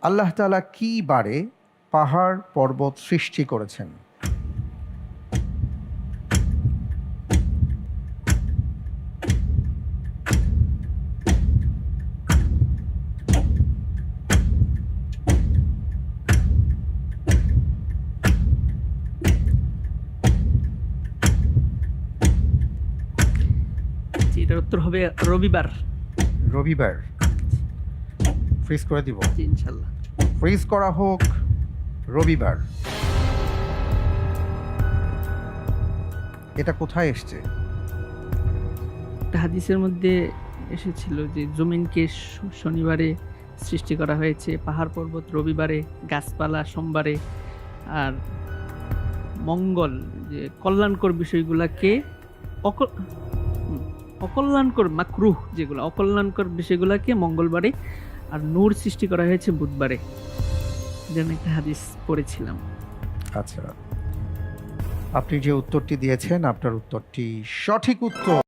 আল্লাহ তাআলা কি বারে পাহাড় পর্বত সৃষ্টি করেছেন? এটার উত্তর হবে রবিবার। রবিবার। ফ্রিজ করে দিব। জি, ইনশাল্লাহ। ফ্রিজ করা হোক রবিবার। এটা কোথায় এসছে? একটা হাদিসের মধ্যে এসেছিল যে জমিনকে শনিবারে সৃষ্টি করা হয়েছে, পাহাড় পর্বত রবিবারে, গাছপালা সোমবারে, আর মঙ্গল যে কল্যাণকর বিষয়গুলাকে অকল্যাণকর মাকরুহ, যেগুলো অকল্যাণকর বিষয়গুলোকে মঙ্গলবারে, আর নূর সৃষ্টি করা হয়েছে বুধবারে। যেন একটা হাদিস পড়েছিলাম। আচ্ছা, আপনি যে উত্তরটি দিয়েছেন আপনার উত্তরটি সঠিক উত্তর।